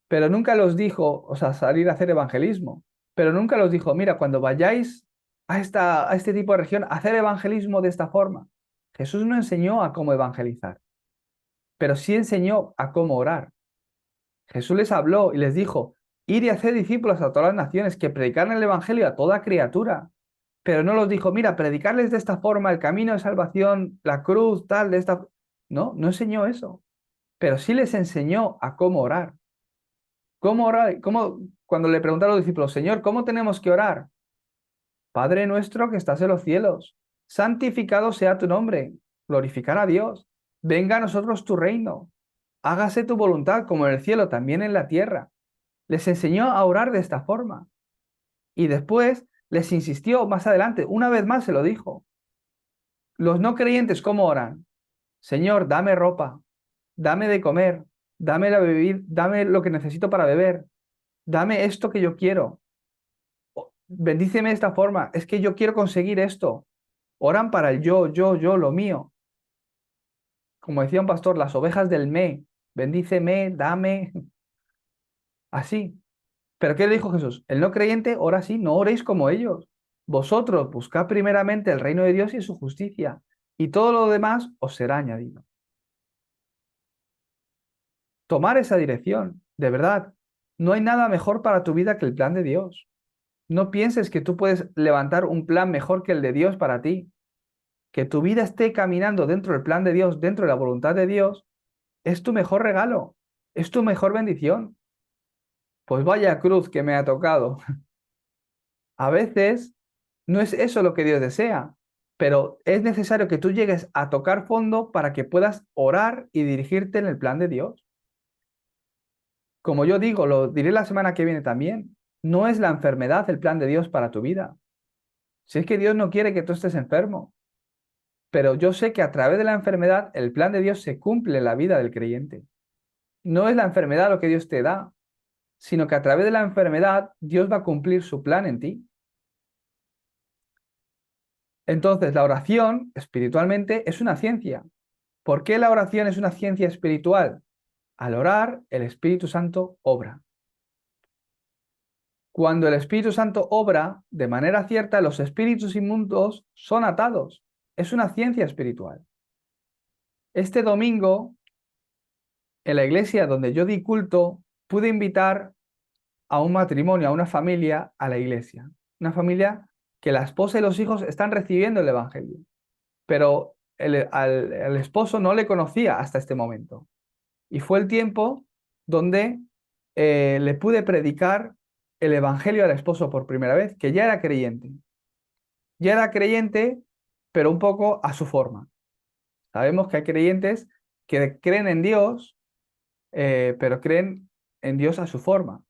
pero nunca los dijo, o sea, salir a hacer evangelismo, pero nunca los dijo, mira, cuando vayáis a este tipo de región, hacer evangelismo de esta forma. Jesús no enseñó a cómo evangelizar. pero sí enseñó a cómo orar. Jesús les habló y les dijo, ir y hacer discípulos a todas las naciones, que predicaran el Evangelio a toda criatura. Pero no los dijo, mira, predicarles de esta forma, el camino de salvación, la cruz, tal, de esta... No, no enseñó eso. Pero sí les enseñó a cómo orar. ¿Cómo orar? Cuando le preguntaron a los discípulos, Señor, ¿cómo tenemos que orar? Padre nuestro que estás en los cielos, santificado sea tu nombre, glorificar a Dios, venga a nosotros tu reino, hágase tu voluntad como en el cielo, también en la tierra. Les enseñó a orar de esta forma. Y después les insistió más adelante, una vez más se lo dijo. Los no creyentes, ¿cómo oran? Señor, dame ropa, dame de comer, dame la bebida, dame lo que necesito para beber, dame esto que yo quiero. Bendíceme de esta forma, es que yo quiero conseguir esto. Oran para el yo, lo mío. Como decía un pastor, las ovejas del bendíceme, dame, así. ¿Pero qué le dijo Jesús? El no creyente ora así, no oréis como ellos. Vosotros buscad primeramente el reino de Dios y su justicia, y todo lo demás os será añadido. Tomar esa dirección, de verdad. No hay nada mejor para tu vida que el plan de Dios. No pienses que tú puedes levantar un plan mejor que el de Dios para ti. Que tu vida esté caminando dentro del plan de Dios, dentro de la voluntad de Dios, es tu mejor regalo, es tu mejor bendición. Pues vaya cruz que me ha tocado. A veces no es eso lo que Dios desea, pero es necesario que tú llegues a tocar fondo para que puedas orar y dirigirte en el plan de Dios. Como yo digo, lo diré la semana que viene también, no es la enfermedad el plan de Dios para tu vida. Si es que Dios no quiere que tú estés enfermo, pero yo sé que a través de la enfermedad el plan de Dios se cumple en la vida del creyente. No es la enfermedad lo que Dios te da, sino que a través de la enfermedad Dios va a cumplir su plan en ti. Entonces, la oración, espiritualmente, es una ciencia. ¿Por qué la oración es una ciencia espiritual? Al orar, el Espíritu Santo obra. Cuando el Espíritu Santo obra de manera cierta, los espíritus inmundos son atados. Es una ciencia espiritual. Este domingo, en la iglesia donde yo di culto, pude invitar a un matrimonio, a una familia, a la iglesia. Una familia que la esposa y los hijos están recibiendo el Evangelio, pero al esposo no le conocía hasta este momento. Y fue el tiempo donde le pude predicar el Evangelio al esposo por primera vez, que ya era creyente. Ya era creyente, pero un poco a su forma. Sabemos que hay creyentes que creen en Dios, pero creen en Dios a su forma.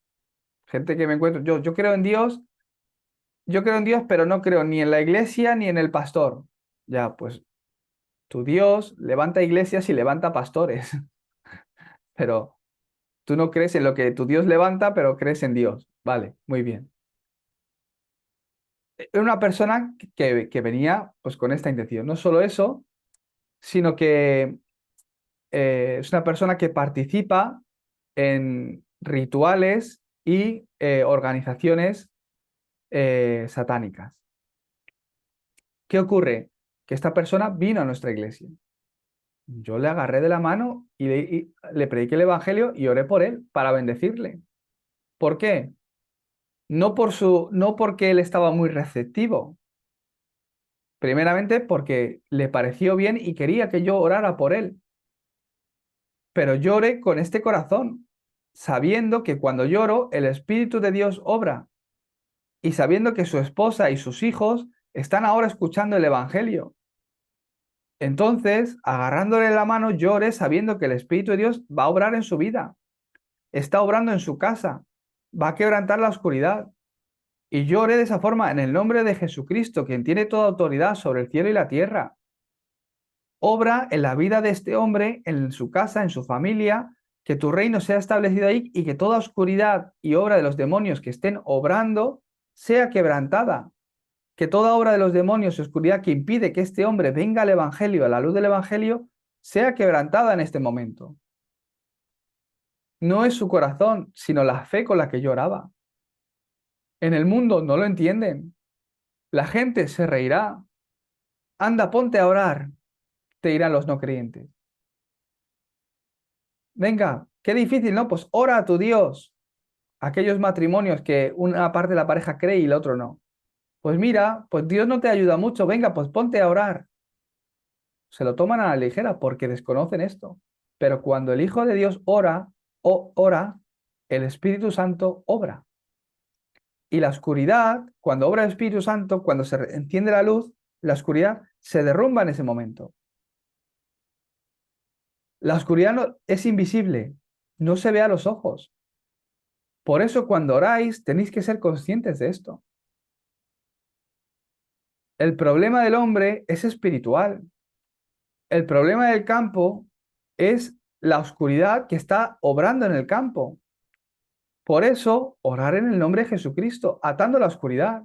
Gente que me encuentro, yo creo en Dios, pero no creo ni en la iglesia ni en el pastor. Ya, pues tu Dios levanta iglesias y levanta pastores, pero tú no crees en lo que tu Dios levanta, pero crees en Dios. Vale, muy bien. Era una persona que venía pues con esta intención. No solo eso, sino que es una persona que participa en rituales y organizaciones satánicas. ¿Qué ocurre? Que esta persona vino a nuestra iglesia. Yo le agarré de la mano y le prediqué el Evangelio y oré por él para bendecirle. ¿Por qué? No porque él estaba muy receptivo, primeramente porque le pareció bien y quería que yo orara por él. Pero lloré con este corazón, sabiendo que cuando lloro el Espíritu de Dios obra y sabiendo que su esposa y sus hijos están ahora escuchando el Evangelio. Entonces, agarrándole la mano, lloré sabiendo que el Espíritu de Dios va a obrar en su vida, está obrando en su casa, va a quebrantar la oscuridad. Y lloré de esa forma en el nombre de Jesucristo, quien tiene toda autoridad sobre el cielo y la tierra. Obra en la vida de este hombre, en su casa, en su familia, que tu reino sea establecido ahí y que toda oscuridad y obra de los demonios que estén obrando sea quebrantada. Que toda obra de los demonios y oscuridad que impide que este hombre venga al Evangelio, a la luz del Evangelio, sea quebrantada en este momento. No es su corazón, sino la fe con la que lloraba. En el mundo no lo entienden. La gente se reirá. Anda, ponte a orar, te dirán los no creyentes. Venga, qué difícil, ¿no? Pues ora a tu Dios. Aquellos matrimonios que una parte de la pareja cree y la otra no. Pues mira, pues Dios no te ayuda mucho. Venga, pues ponte a orar. Se lo toman a la ligera porque desconocen esto. Pero cuando el Hijo de Dios ora, o ora, el Espíritu Santo obra. Y la oscuridad, cuando obra el Espíritu Santo, cuando se enciende la luz, la oscuridad se derrumba en ese momento. La oscuridad es invisible, no se ve a los ojos. Por eso cuando oráis tenéis que ser conscientes de esto. El problema del hombre es espiritual. El problema del campo es la oscuridad que está obrando en el campo. Por eso, orar en el nombre de Jesucristo, atando la oscuridad.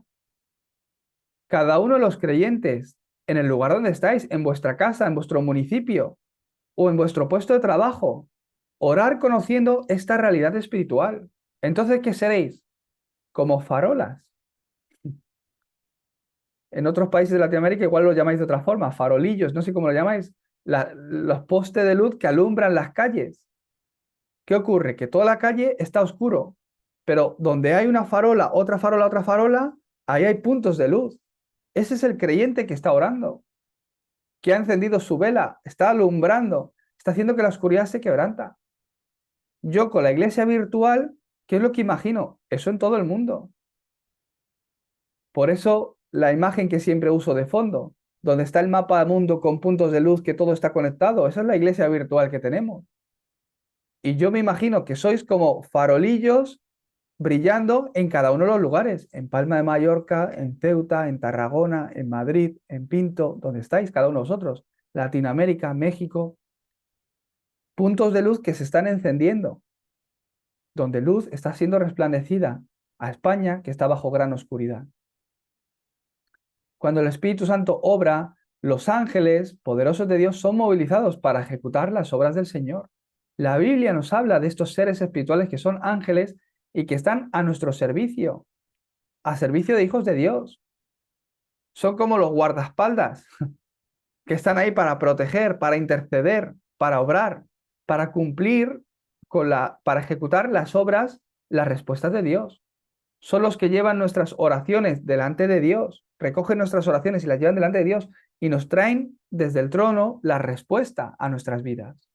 Cada uno de los creyentes, en el lugar donde estáis, en vuestra casa, en vuestro municipio o en vuestro puesto de trabajo, orar conociendo esta realidad espiritual. Entonces, ¿qué seréis? Como farolas. En otros países de Latinoamérica igual lo llamáis de otra forma, farolillos, no sé cómo lo llamáis, los postes de luz que alumbran las calles. ¿Qué ocurre? Que toda la calle está oscuro, pero donde hay una farola, otra farola, ahí hay puntos de luz. Ese es el creyente que está orando, que ha encendido su vela, está alumbrando, está haciendo que la oscuridad se quebranta. Yo con la iglesia virtual, ¿qué es lo que imagino? Eso en todo el mundo. Por eso la imagen que siempre uso de fondo, donde está el mapa del mundo con puntos de luz que todo está conectado, esa es la iglesia virtual que tenemos. Y yo me imagino que sois como farolillos brillando en cada uno de los lugares, en Palma de Mallorca, en Ceuta, en Tarragona, en Madrid, en Pinto, donde estáis cada uno de vosotros, Latinoamérica, México, puntos de luz que se están encendiendo, donde luz está siendo resplandecida a España que está bajo gran oscuridad. Cuando el Espíritu Santo obra, los ángeles poderosos de Dios son movilizados para ejecutar las obras del Señor. La Biblia nos habla de estos seres espirituales que son ángeles y que están a nuestro servicio, a servicio de hijos de Dios. Son como los guardaespaldas que están ahí para proteger, para interceder, para obrar, para cumplir para ejecutar las obras, las respuestas de Dios. Son los que llevan nuestras oraciones delante de Dios, recogen nuestras oraciones y las llevan delante de Dios y nos traen desde el trono la respuesta a nuestras vidas.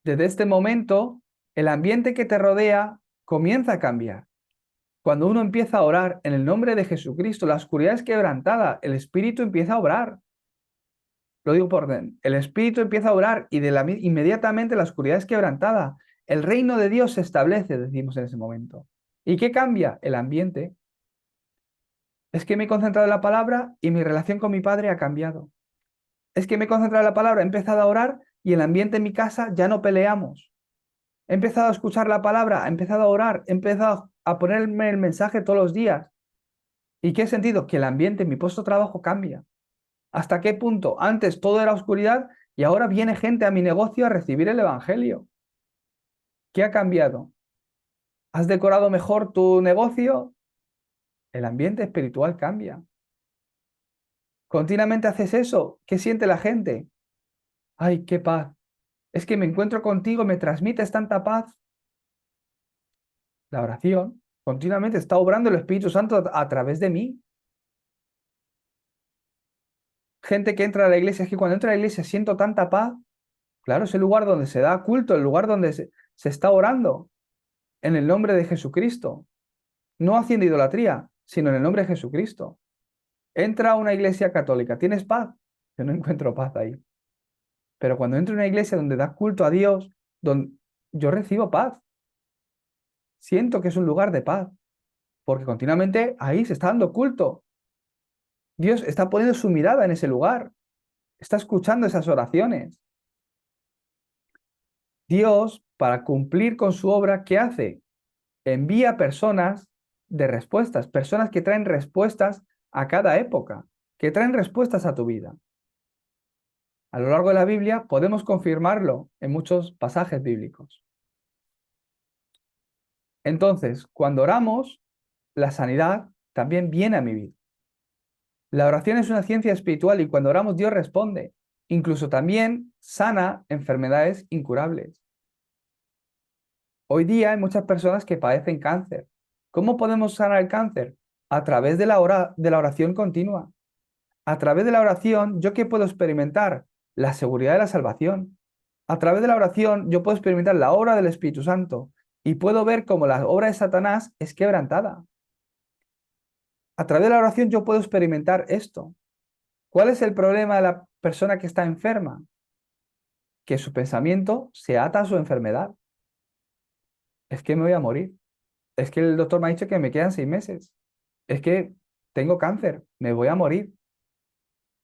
Desde este momento, el ambiente que te rodea comienza a cambiar. Cuando uno empieza a orar en el nombre de Jesucristo, la oscuridad es quebrantada, el Espíritu empieza a obrar. Lo digo por dentro. El Espíritu empieza a orar y inmediatamente la oscuridad es quebrantada. El reino de Dios se establece, decimos en ese momento. ¿Y qué cambia? El ambiente. Es que me he concentrado en la palabra y mi relación con mi padre ha cambiado. Es que me he concentrado en la palabra, he empezado a orar y el ambiente en mi casa ya no peleamos. He empezado a escuchar la palabra, he empezado a orar, he empezado a ponerme el mensaje todos los días. ¿Y qué he sentido? Que el ambiente en mi puesto de trabajo cambia. ¿Hasta qué punto? Antes todo era oscuridad y ahora viene gente a mi negocio a recibir el Evangelio. ¿Qué ha cambiado? ¿Has decorado mejor tu negocio? El ambiente espiritual cambia. ¿Continuamente haces eso? ¿Qué siente la gente? ¡Ay, qué paz! Es que me encuentro contigo, me transmites tanta paz. La oración continuamente está obrando el Espíritu Santo a través de mí. Gente que entra a la iglesia, es que cuando entra a la iglesia siento tanta paz. Claro, es el lugar donde se da culto, el lugar donde se está orando en el nombre de Jesucristo. No haciendo idolatría, sino en el nombre de Jesucristo. Entra a una iglesia católica, ¿tienes paz? Yo no encuentro paz ahí. Pero cuando entro a una iglesia donde da culto a Dios, donde yo recibo paz. Siento que es un lugar de paz, porque continuamente ahí se está dando culto. Dios está poniendo su mirada en ese lugar, está escuchando esas oraciones. Dios, para cumplir con su obra, ¿qué hace? Envía personas de respuestas, personas que traen respuestas a cada época, que traen respuestas a tu vida. A lo largo de la Biblia podemos confirmarlo en muchos pasajes bíblicos. Entonces, cuando oramos, la sanidad también viene a mi vida. La oración es una ciencia espiritual y cuando oramos Dios responde. Incluso también sana enfermedades incurables. Hoy día hay muchas personas que padecen cáncer. ¿Cómo podemos sanar el cáncer? A través de de la oración continua. A través de la oración, ¿yo qué puedo experimentar? La seguridad de la salvación. A través de la oración, yo puedo experimentar la obra del Espíritu Santo y puedo ver cómo la obra de Satanás es quebrantada. A través de la oración, yo puedo experimentar esto. ¿Cuál es el problema de la persona que está enferma? Que su pensamiento se ata a su enfermedad. Es que me voy a morir. Es que el doctor me ha dicho que me quedan 6 meses. Es que tengo cáncer, me voy a morir.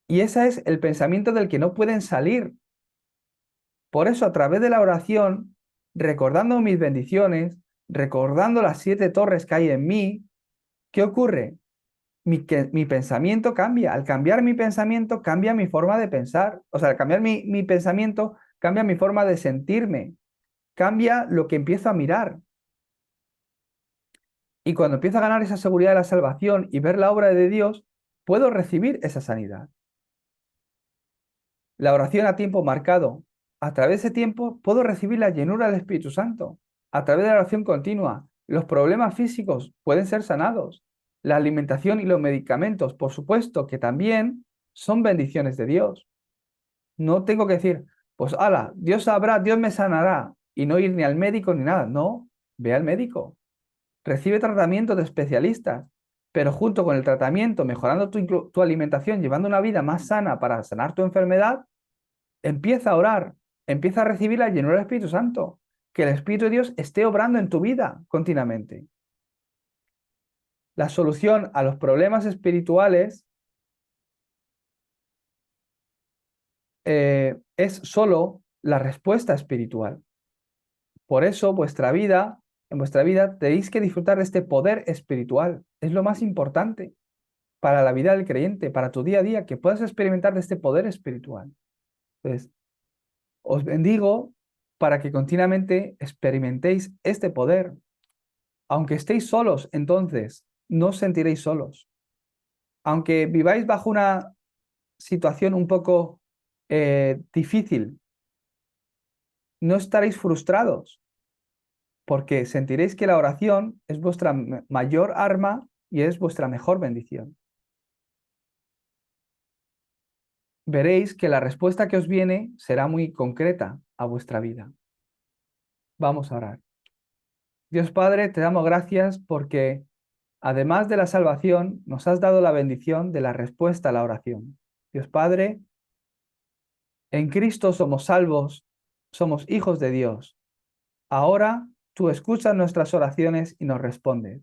Y ese es el pensamiento del que no pueden salir. Por eso, a través de la oración, recordando mis bendiciones, recordando las 7 torres que hay en mí, ¿qué ocurre? Mi pensamiento cambia. Al cambiar mi pensamiento, cambia mi forma de pensar. O sea, al cambiar mi pensamiento, cambia mi forma de sentirme. Cambia lo que empiezo a mirar. Y cuando empiezo a ganar esa seguridad de la salvación y ver la obra de Dios, puedo recibir esa sanidad. La oración a tiempo marcado. A través de ese tiempo puedo recibir la llenura del Espíritu Santo. A través de la oración continua, los problemas físicos pueden ser sanados. La alimentación y los medicamentos, por supuesto, que también son bendiciones de Dios. No tengo que decir, pues ala, Dios sabrá, Dios me sanará, y no ir ni al médico ni nada. No, ve al médico. Recibe tratamiento de especialistas, pero junto con el tratamiento, mejorando tu alimentación, llevando una vida más sana para sanar tu enfermedad, empieza a orar, empieza a recibir la llenura del Espíritu Santo, que el Espíritu de Dios esté obrando en tu vida continuamente. La solución a los problemas espirituales es solo la respuesta espiritual. Por eso, en vuestra vida, tenéis que disfrutar de este poder espiritual. Es lo más importante para la vida del creyente, para tu día a día, que puedas experimentar de este poder espiritual. Entonces, os bendigo para que continuamente experimentéis este poder. Aunque estéis solos, entonces, no os sentiréis solos. Aunque viváis bajo una situación un poco difícil, no estaréis frustrados, porque sentiréis que la oración es vuestra mayor arma y es vuestra mejor bendición. Veréis que la respuesta que os viene será muy concreta a vuestra vida. Vamos a orar. Dios Padre, te damos gracias porque, además de la salvación, nos has dado la bendición de la respuesta a la oración. Dios Padre, en Cristo somos salvos, somos hijos de Dios. Ahora tú escuchas nuestras oraciones y nos respondes.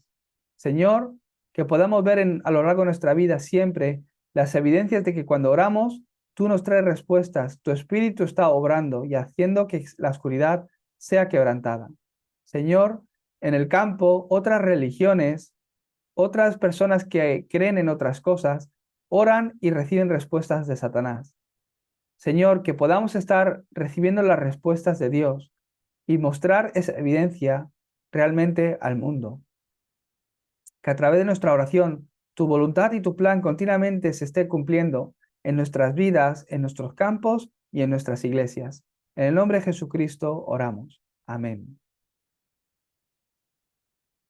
Señor, que podamos ver a lo largo de nuestra vida siempre las evidencias de que cuando oramos, tú nos traes respuestas, tu Espíritu está obrando y haciendo que la oscuridad sea quebrantada. Señor, en el campo, otras religiones, otras personas que creen en otras cosas, oran y reciben respuestas de Satanás. Señor, que podamos estar recibiendo las respuestas de Dios y mostrar esa evidencia realmente al mundo. Que a través de nuestra oración, tu voluntad y tu plan continuamente se esté cumpliendo en nuestras vidas, en nuestros campos y en nuestras iglesias. En el nombre de Jesucristo oramos. Amén.